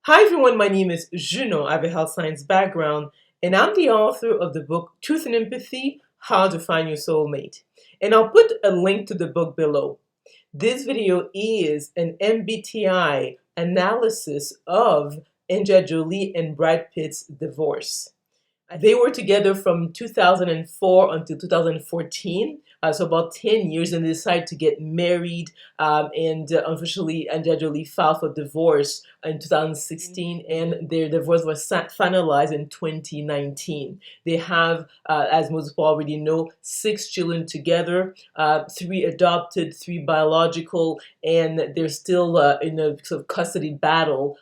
Hi everyone, my name is Junon. I have a health science background, and I'm the author of the book Truth and Empathy: How to Find Your Soulmate. And I'll put a link to the book below. This video is an MBTI analysis of Angelina Jolie and Brad Pitt's divorce. They were together from 2004 until 2014, so about 10 years, and they decided to get married. Unfortunately, Angelina Jolie filed for divorce in 2016, and their divorce was finalized in 2019. They have, as most people already know, 6 children together, 3 adopted, 3 biological, and they're still in a sort of custody battle.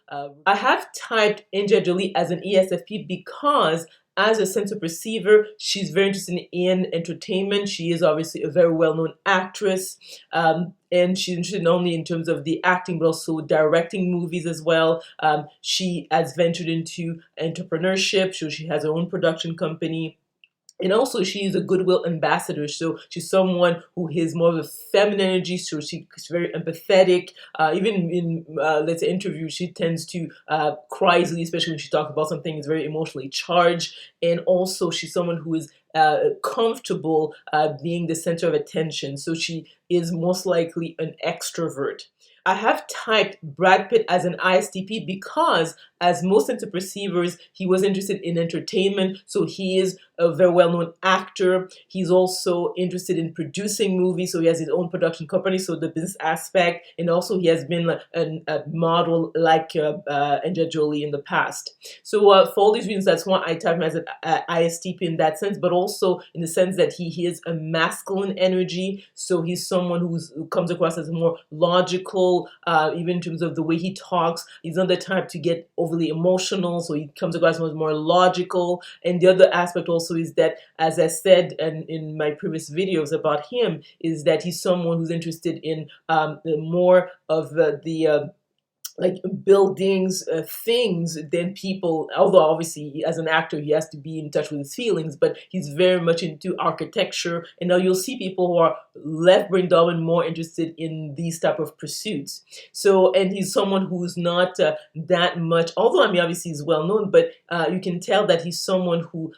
I have typed Angelina Jolie as an ESFP because as a sensor perceiver, she's very interested in entertainment. She is obviously a very well-known actress, and she's interested not only in terms of the acting, but also directing movies as well. She has ventured into entrepreneurship, so she has her own production company. And also, she is a goodwill ambassador, so she's someone who is more of a feminine energy, so she's very empathetic. Even in, let's say, interviews, she tends to cry easily, especially when she talks about something that's very emotionally charged. And also, she's someone who is comfortable being the center of attention, so she is most likely an extrovert. I have typed Brad Pitt as an ISTP because, as most sensor perceivers, he was interested in entertainment, so he is a very well-known actor. He's also interested in producing movies, so he has his own production company, so the business aspect, and also he has been a model like Angelina Jolie in the past. So for all these reasons, that's why I type him as an ISTP in that sense, but also in the sense that he is a masculine energy, so he's someone who comes across as more logical, even in terms of the way he talks. He's not the type to get overly emotional, so he comes across as more logical. And the other aspect also is that, as I said in my previous videos about him, is that he's someone who's interested in more of the like buildings, things than people. Although obviously as an actor he has to be in touch with his feelings, but he's very much into architecture. And now you'll see people who are left brain dominant more interested in these type of pursuits. So, and he's someone who's not that much, although I mean obviously he's well known, but you can tell that he's someone who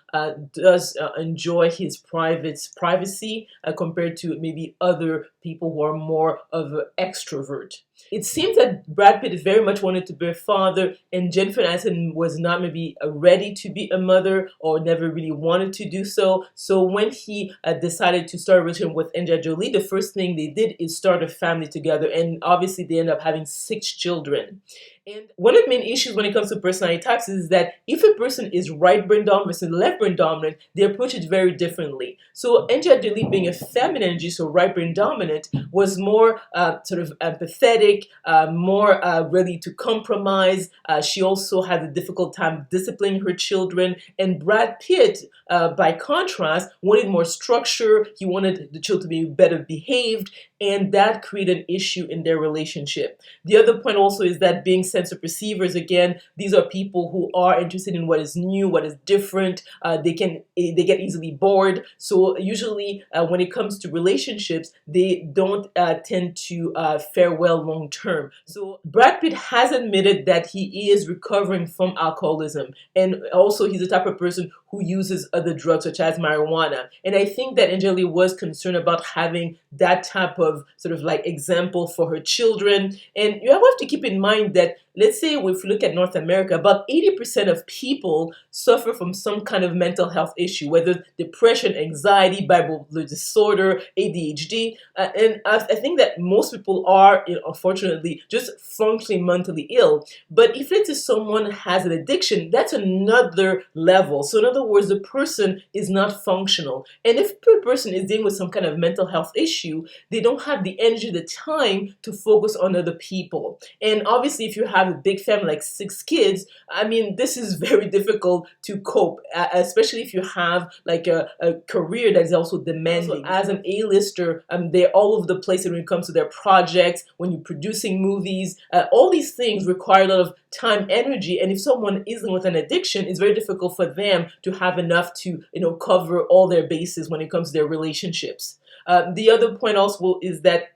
does enjoy his privacy compared to maybe other people who are more of an extrovert. It seems that Brad Pitt very much wanted to be a father, and Jennifer Aniston was not maybe ready to be a mother or never really wanted to do so. So when he decided to start a relationship with Angelina Jolie, the first thing they did is start a family together, and obviously they end up having 6 children. And one of the main issues when it comes to personality types is that if a person is right brain dominant versus left brain dominant, they approach it very differently. So Angelina Jolie, being a feminine energy, so right brain dominant, was more sort of empathetic, more ready to compromise. She also had a difficult time disciplining her children. And Brad Pitt, by contrast, wanted more structure. He wanted the children to be better behaved, and that created an issue in their relationship. The other point also is that being sensor perceivers, again, these are people who are interested in what is new, what is different. They get easily bored. So usually when it comes to relationships, they don't tend to fare well long term. So Brad Pitt has admitted that he is recovering from alcoholism, and also he's the type of person who uses other drugs such as marijuana. And I think that Angelina was concerned about having that type of sort of like example for her children. And you have to keep in mind that, let's say if we look at North America, about 80% of people suffer from some kind of mental health issue, whether depression, anxiety, bipolar disorder, ADHD. And I think that most people are, unfortunately, just functionally mentally ill. But if let's say someone has an addiction, that's another level. So in other words, the person is not functional. And if a person is dealing with some kind of mental health issue, they don't have the energy, the time to focus on other people. And obviously, if you have a big family like 6 kids, I mean, this is very difficult to cope, especially if you have like a career that is also demanding. Also, as an A-lister, they're all over the place when it comes to their projects, when you're producing movies, all these things require a lot of time, energy, and if someone is with an addiction, it's very difficult for them to have enough to, cover all their bases when it comes to their relationships. The other point also is that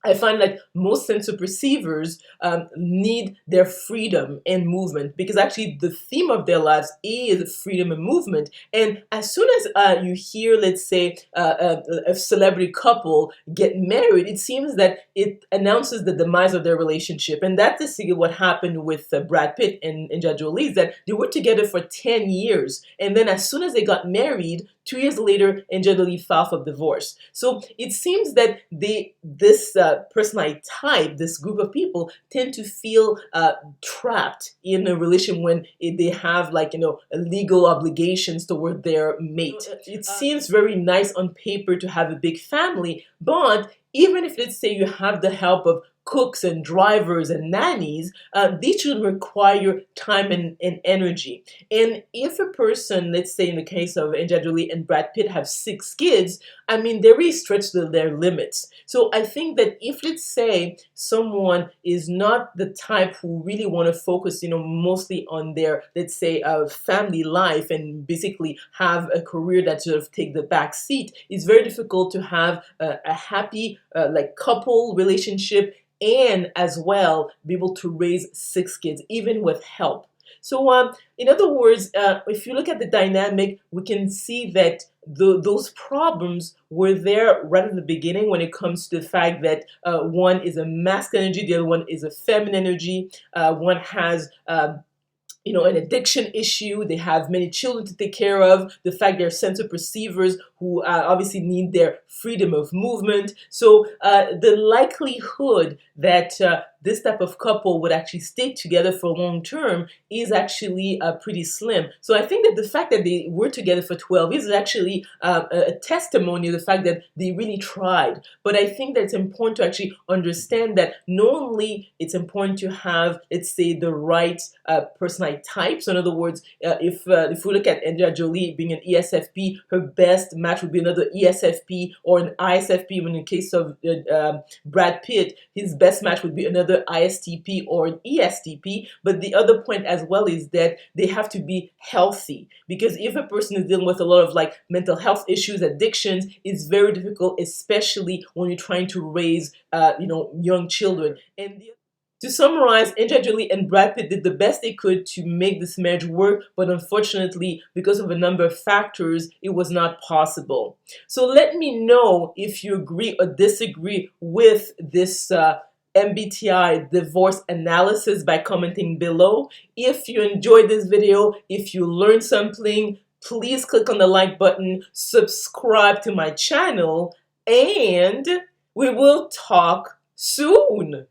I find that most sensor perceivers need their freedom and movement, because actually the theme of their lives is freedom and movement. And as soon as you hear, let's say, a celebrity couple get married, it seems that it announces the demise of their relationship. And that's basically what happened with Brad Pitt and Angelina Jolie, is that they were together for 10 years. And then as soon as they got married, 2 years later, Angelina Jolie filed for divorce. So it seems that this personality type, this group of people, tend to feel trapped in a relation when they have, like, legal obligations toward their mate. It seems very nice on paper to have a big family, but even if, let's say, you have the help of cooks and drivers and nannies, these should require time and energy. And if a person, let's say in the case of Angelina Jolie and Brad Pitt, have 6 kids, I mean, they really stretch their limits. So I think that if, let's say, someone is not the type who really want to focus, mostly on their, let's say, family life, and basically have a career that sort of take the back seat, it's very difficult to have a happy, like, couple relationship, and as well be able to raise 6 kids, even with help. So, in other words, if you look at the dynamic, we can see that those problems were there right at the beginning when it comes to the fact that one is a masculine energy, the other one is a feminine energy. One has an addiction issue. They have many children to take care of. The fact they're sensor perceivers who obviously need their freedom of movement. So the likelihood that this type of couple would actually stay together for long term is actually pretty slim. So I think that the fact that they were together for 12 years is actually a testimony of the fact that they really tried. But I think that it's important to actually understand that not only it's important to have, let's say, the right personality types. So in other words, if we look at Angelina Jolie being an ESFP, her best match would be another ESFP or an ISFP. When in the case of Brad Pitt, his best match would be another ISTP or an ESTP. But the other point as well is that they have to be healthy, because if a person is dealing with a lot of, like, mental health issues, addictions, it's very difficult, especially when you're trying to raise young children. And to summarize, Angelina Jolie and Brad Pitt did the best they could to make this marriage work, but unfortunately, because of a number of factors, it was not possible. So let me know if you agree or disagree with this MBTI divorce analysis by commenting below. If you enjoyed this video, if you learned something, please click on the like button, subscribe to my channel, and we will talk soon.